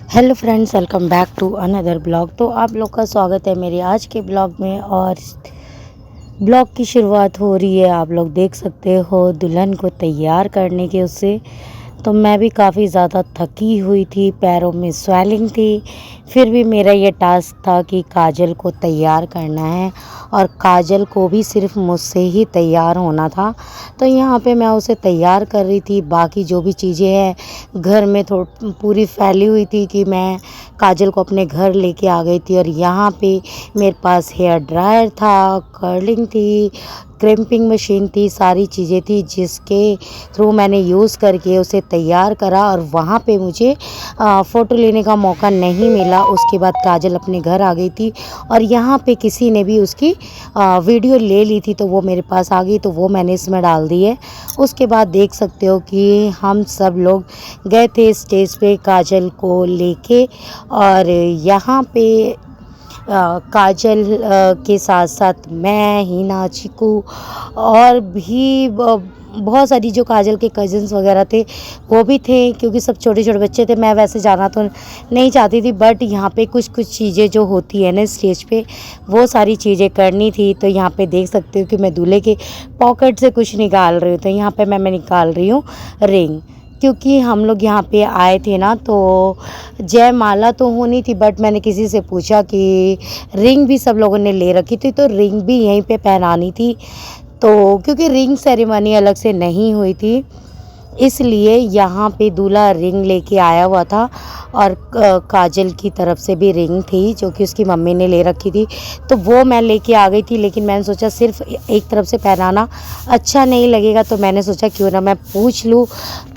Hello friends, welcome back to another blog. तो आप लोग का स्वागत है मेरे आज के ब्लॉग में। और ब्लॉग की शुरुआत हो रही है, आप लोग देख सकते हो, दुल्हन को तैयार करने के उससे। तो मैं भी काफ़ी ज़्यादा थकी हुई थी, पैरों में स्वेलिंग थी। फिर भी मेरा ये टास्क था कि काजल को तैयार करना है और काजल को भी सिर्फ मुझसे ही तैयार होना था। तो यहाँ पे मैं उसे तैयार कर रही थी। बाकी जो भी चीज़ें हैं घर में पूरी फैली हुई थी कि मैं काजल को अपने घर लेके आ गई थी। और यहाँ पे मेरे पास हेयर ड्रायर था, कर्लिंग थी, क्रिम्पिंग मशीन थी, सारी चीज़ें थी जिसके थ्रू मैंने यूज़ करके उसे तैयार करा। और वहाँ पे मुझे फ़ोटो लेने का मौका नहीं मिला। उसके बाद काजल अपने घर आ गई थी और यहाँ पे किसी ने भी उसकी वीडियो ले ली थी, तो वो मेरे पास आ गई, तो वो मैंने इसमें डाल दी है। उसके बाद देख सकते हो कि हम सब लोग गए थे स्टेज पे काजल को लेके। और यहाँ पे काजल के साथ साथ मैं, हिना, चिकू और भी बहुत सारी जो काजल के कज़न्स वगैरह थे वो भी थे, क्योंकि सब छोटे छोटे बच्चे थे। मैं वैसे जाना तो नहीं चाहती थी, बट यहाँ पे कुछ कुछ चीज़ें जो होती है ना स्टेज पे, वो सारी चीज़ें करनी थी। तो यहाँ पे देख सकते हो कि मैं दूल्हे के पॉकेट से कुछ निकाल रही हूँ। तो यहाँ पे मैं निकाल रही हूँ रिंग, क्योंकि हम लोग यहाँ पे आए थे ना, तो जयमाला तो होनी थी, बट मैंने किसी से पूछा कि रिंग भी सब लोगों ने ले रखी थी, तो रिंग भी यहीं पे पहनानी थी। तो क्योंकि रिंग सेरेमनी अलग से नहीं हुई थी, इसलिए यहाँ पे दूल्हा रिंग लेके आया हुआ था। और काजल की तरफ से भी रिंग थी जो कि उसकी मम्मी ने ले रखी थी, तो वो मैं लेके आ गई थी। लेकिन मैंने सोचा सिर्फ एक तरफ से पहनाना अच्छा नहीं लगेगा, तो मैंने सोचा क्यों ना मैं पूछ लूँ।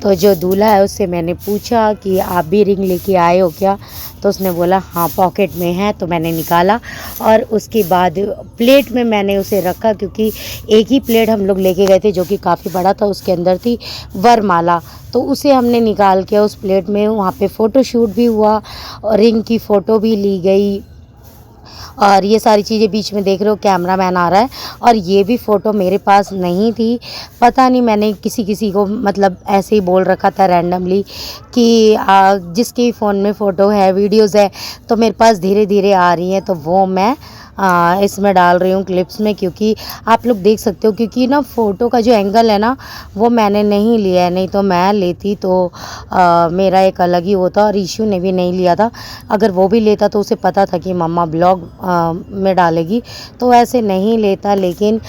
तो जो दूल्हा है उससे मैंने पूछा कि आप भी रिंग लेके आए हो क्या? तो उसने बोला हाँ पॉकेट में है। तो मैंने निकाला और उसके बाद प्लेट में मैंने उसे रखा, क्योंकि एक ही प्लेट हम लोग लेके गए थे जो कि काफ़ी बड़ा था, उसके अंदर थी वरमाला। तो उसे हमने निकाल के उस प्लेट में, वहाँ पे फ़ोटो शूट भी हुआ और रिंग की फ़ोटो भी ली गई। और ये सारी चीज़ें बीच में देख रहे हो, कैमरा मैन आ रहा है। और ये भी फ़ोटो मेरे पास नहीं थी, पता नहीं मैंने किसी को मतलब ऐसे ही बोल रखा था रैंडमली कि जिसके फ़ोन में फ़ोटो है, वीडियोज़ है, तो मेरे पास धीरे धीरे आ रही हैं, तो वो मैं इसमें डाल रही हूँ क्लिप्स में। क्योंकि आप लोग देख सकते हो, क्योंकि ना फ़ोटो का जो एंगल है ना, वो मैंने नहीं लिया है, नहीं तो मैं लेती तो मेरा एक अलग ही होता। और ईशू ने भी नहीं लिया था, अगर वो भी लेता तो उसे पता था कि मम्मा ब्लॉग में डालेगी, तो ऐसे नहीं लेता। लेकिन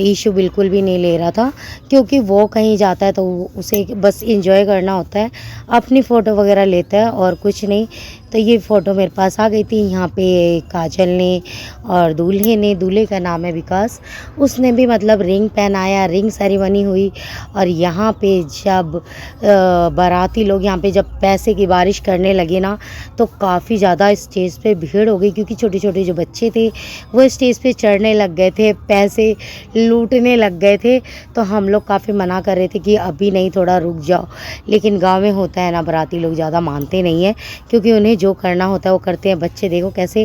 ईशू बिल्कुल भी नहीं ले रहा था, क्योंकि वो कहीं जाता है तो उसे बस इंजॉय करना होता है, अपनी फ़ोटो वगैरह लेता है और कुछ नहीं। तो ये फ़ोटो मेरे पास आ गई थी। यहाँ पे काजल ने और दूल्हे ने, दूल्हे का नाम है विकास, उसने भी मतलब रिंग पहनाया, रिंग सेरेमनी हुई। और यहाँ पे जब बाराती लोग यहाँ पे जब पैसे की बारिश करने लगे ना, तो काफ़ी ज़्यादा स्टेज पे भीड़ हो गई, क्योंकि छोटे छोटे जो बच्चे थे वो स्टेज पे चढ़ने लग गए थे, पैसे लूटने लग गए थे। तो हम लोग काफ़ी मना कर रहे थे कि अभी नहीं, थोड़ा रुक जाओ। लेकिन गाँव में होता है ना, बाराती लोग ज़्यादा मानते नहीं हैं, क्योंकि उन्हें जो करना होता है वो करते हैं। बच्चे देखो कैसे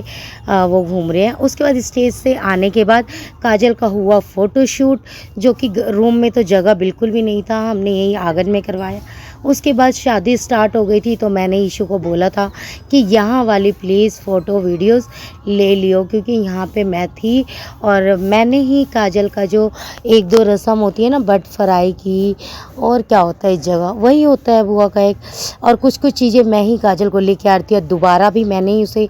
वो घूम रहे हैं। उसके बाद स्टेज से आने के बाद काजल का हुआ फ़ोटोशूट, जो कि रूम में तो जगह बिल्कुल भी नहीं था, हमने यही आंगन में करवाया। उसके बाद शादी स्टार्ट हो गई थी, तो मैंने ईशू को बोला था कि यहाँ वाली प्लीज़ फ़ोटो वीडियोस ले लियो, क्योंकि यहाँ पे मैं थी और मैंने ही काजल का जो एक दो रस्म होती है ना, बट फ्राई की, और क्या होता है इस जगह, वही होता है बुआ का एक, और कुछ कुछ चीज़ें मैं ही काजल को लेके आ रही थी। और दोबारा भी मैंने ही उसे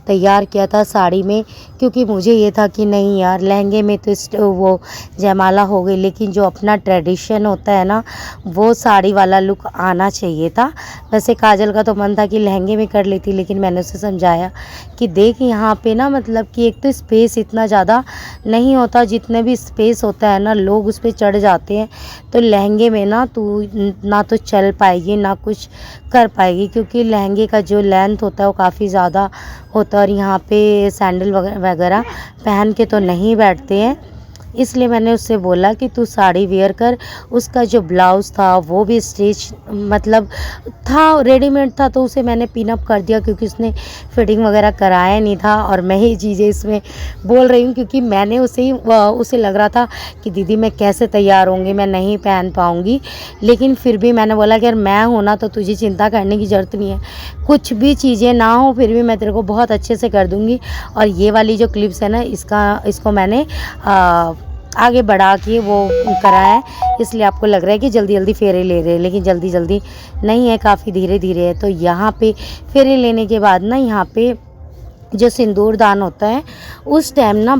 तैयार किया था साड़ी में, क्योंकि मुझे ये था कि नहीं यार, लहंगे में तो वो जयमाला हो गई, लेकिन जो अपना ट्रेडिशन होता है ना, वो साड़ी वाला लुक आना चाहिए था। वैसे काजल का तो मन था कि लहंगे में कर लेती, लेकिन मैंने उसे समझाया कि देख यहाँ पे ना, मतलब कि एक तो स्पेस इतना ज़्यादा नहीं होता, जितने भी स्पेस होता है ना लोग उस पर चढ़ जाते हैं। तो लहंगे में ना तू ना तो चल पाएगी ना कुछ कर पाएगी, क्योंकि लहंगे का जो लेंथ होता है वो काफ़ी ज़्यादा होता है। और यहाँ पे सैंडल वगैरह पहन के तो नहीं बैठते हैं, इसलिए मैंने उससे बोला कि तू साड़ी वेयर कर। उसका जो ब्लाउज़ था वो भी स्टिच मतलब था, रेडीमेड था, तो उसे मैंने पिन अप कर दिया क्योंकि उसने फिटिंग वगैरह कराया नहीं था। और मैं ही चीज़ें इसमें बोल रही हूँ क्योंकि मैंने उसे लग रहा था कि दीदी मैं कैसे तैयार होंगी, मैं नहीं पहन पाऊँगी। लेकिन फिर भी मैंने बोला कि यार मैं हूँ ना, तो तुझे चिंता करने की ज़रूरत नहीं है, कुछ भी चीज़ें ना हो फिर भी मैं तेरे को बहुत अच्छे से कर दूँगी। और ये वाली जो क्लिप्स है ना, इसको मैंने आगे बढ़ा के वो करा है, इसलिए आपको लग रहा है कि जल्दी जल्दी फेरे ले रहे हैं, लेकिन जल्दी जल्दी नहीं है, काफ़ी धीरे धीरे है। तो यहाँ पे फेरे लेने के बाद ना, यहाँ पे जो सिंदूर दान होता है उस टाइम ना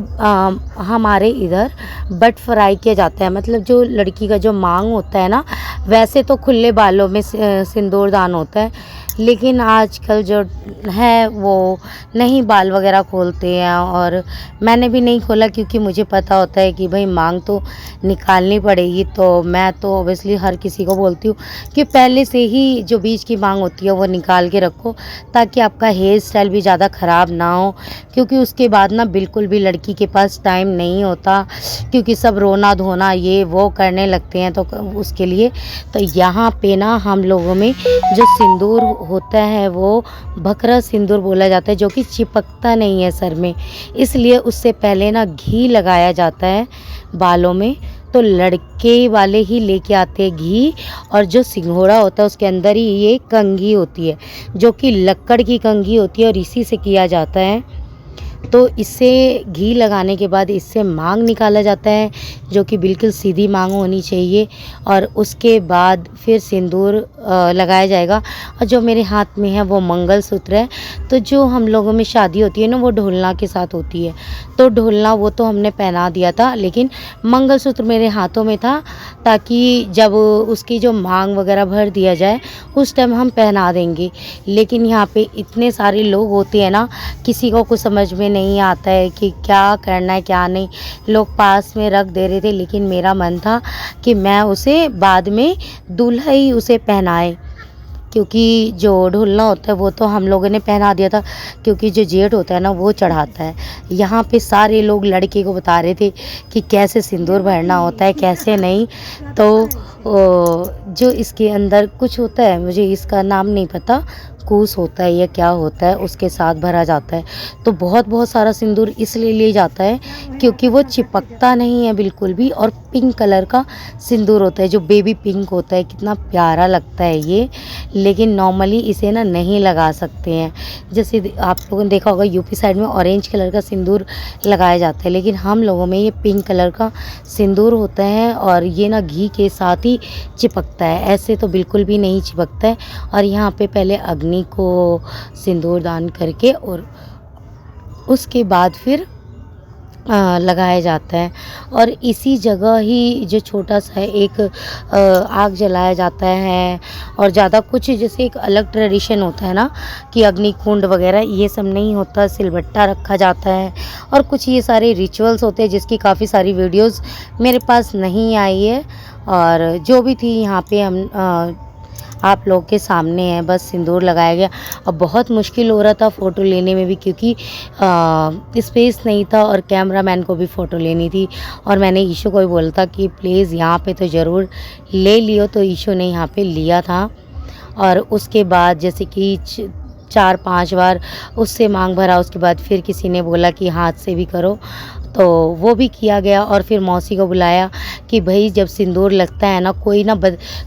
हमारे इधर बट फ्राई किया जाता है। मतलब जो लड़की का जो मांग होता है ना, वैसे तो खुले बालों में सिंदूर दान होता है, लेकिन आजकल जो है वो नहीं बाल वगैरह खोलते हैं। और मैंने भी नहीं खोला क्योंकि मुझे पता होता है कि भाई मांग तो निकालनी पड़ेगी। तो मैं तो ऑब्वियसली हर किसी को बोलती हूँ कि पहले से ही जो बीच की मांग होती है वो निकाल के रखो, ताकि आपका हेयर स्टाइल भी ज़्यादा ख़राब ना हो। क्योंकि उसके बाद ना बिल्कुल भी लड़की के पास टाइम नहीं होता, क्योंकि सब रोना धोना ये वो करने लगते हैं तो उसके लिए। तो यहाँ पे ना हम लोगों में जो सिंदूर होता है वो भकरा सिंदूर बोला जाता है, जो कि चिपकता नहीं है सर में, इसलिए उससे पहले ना घी लगाया जाता है बालों में। तो लड़के वाले ही लेके आते हैं घी, और जो सिंघोड़ा होता है उसके अंदर ही ये कंघी होती है, जो कि लक्कड़ की कंघी होती है और इसी से किया जाता है। तो इससे घी लगाने के बाद इससे मांग निकाला जाता है, जो कि बिल्कुल सीधी मांग होनी चाहिए। और उसके बाद फिर सिंदूर लगाया जाएगा। और जो मेरे हाथ में है वो मंगलसूत्र है। तो जो हम लोगों में शादी होती है ना, वो ढोलना के साथ होती है, तो ढोलना वो तो हमने पहना दिया था, लेकिन मंगलसूत्र मेरे हाथों में था, ताकि जब उसकी जो मांग वगैरह भर दिया जाए उस टाइम हम पहना देंगे। लेकिन यहाँ पे इतने सारे लोग होते हैं ना, किसी को कुछ समझ में नहीं आता है कि क्या करना है क्या नहीं। लोग पास में रख दे रहे थे, लेकिन मेरा मन था कि मैं उसे बाद में दूल्हा ही उसे पहनाए, क्योंकि जो ढोलना होता है वो तो हम लोगों ने पहना दिया था, क्योंकि जो जेठ होता है ना वो चढ़ाता है। यहाँ पे सारे लोग लड़के को बता रहे थे कि कैसे सिंदूर भरना होता है कैसे नहीं। तो जो इसके अंदर कुछ होता है, मुझे इसका नाम नहीं पता, कूस होता है या क्या होता है, उसके साथ भरा जाता है। तो बहुत बहुत सारा सिंदूर इसलिए लिया जाता है क्योंकि वो चिपकता नहीं है बिल्कुल भी, और पिंक कलर का सिंदूर होता है, जो बेबी पिंक होता है, कितना प्यारा लगता है ये। लेकिन नॉर्मली इसे ना नहीं लगा सकते हैं। जैसे आप लोगों ने देखा होगा यूपी साइड में ऑरेंज कलर का सिंदूर लगाया जाता है, लेकिन हम लोगों में ये पिंक कलर का सिंदूर होता है, और ये ना घी के साथ ही चिपकता है, ऐसे तो बिल्कुल भी नहीं चिपकता है। और यहाँ पे पहले अग्नि को सिंदूर दान करके और उसके बाद फिर लगाया जाता है। और इसी जगह ही जो छोटा सा एक आग जलाया जाता है। और ज़्यादा कुछ जैसे एक अलग ट्रेडिशन होता है ना कि अग्नि कुंड वगैरह, ये सब नहीं होता, सिलबट्टा रखा जाता है। और कुछ ये सारे रिचुअल्स होते हैं जिसकी काफ़ी सारी वीडियोस मेरे पास नहीं आई है, और जो भी थी यहाँ पे हम आप लोग के सामने है, बस सिंदूर लगाया गया। अब बहुत मुश्किल हो रहा था फ़ोटो लेने में भी, क्योंकि स्पेस नहीं था और कैमरामैन को भी फ़ोटो लेनी थी। और मैंने ईशू को भी बोला था कि प्लीज़ यहाँ पे तो ज़रूर ले लियो, तो ईशू ने यहाँ पे लिया था। और उसके बाद जैसे कि 4-5 बार उससे मांग भरा, उसके बाद फिर किसी ने बोला कि हाथ से भी करो, तो वो भी किया गया। और फिर मौसी को बुलाया कि भाई जब सिंदूर लगता है ना, कोई ना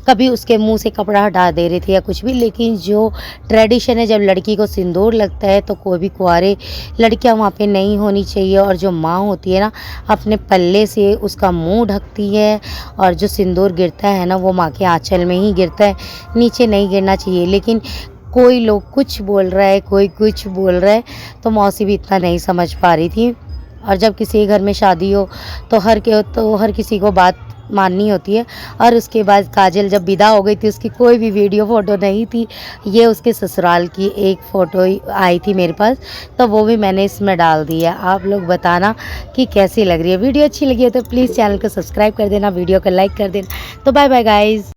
कभी उसके मुंह से कपड़ा हटा दे रहे थे या कुछ भी, लेकिन जो ट्रेडिशन है जब लड़की को सिंदूर लगता है तो कोई भी कुंवारे लड़कियां वहाँ पे नहीं होनी चाहिए। और जो माँ होती है ना, अपने पल्ले से उसका मुंह ढकती है, और जो सिंदूर गिरता है ना वो माँ के आंचल में ही गिरता है, नीचे नहीं गिरना चाहिए। लेकिन कोई लोग कुछ बोल रहा है, कोई कुछ बोल रहा है, तो मौसी भी इतना नहीं समझ पा रही थी। और जब किसी घर में शादी हो तो हर किसी को बात माननी होती है। और उसके बाद काजल जब विदा हो गई थी, उसकी कोई भी वीडियो फ़ोटो नहीं थी, ये उसके ससुराल की एक फ़ोटो आई थी मेरे पास, तो वो भी मैंने इसमें डाल दी है। आप लोग बताना कि कैसी लग रही है। वीडियो अच्छी लगी है तो प्लीज़ चैनल को सब्सक्राइब कर देना, वीडियो को लाइक कर देना। तो बाय बाय गाइज़।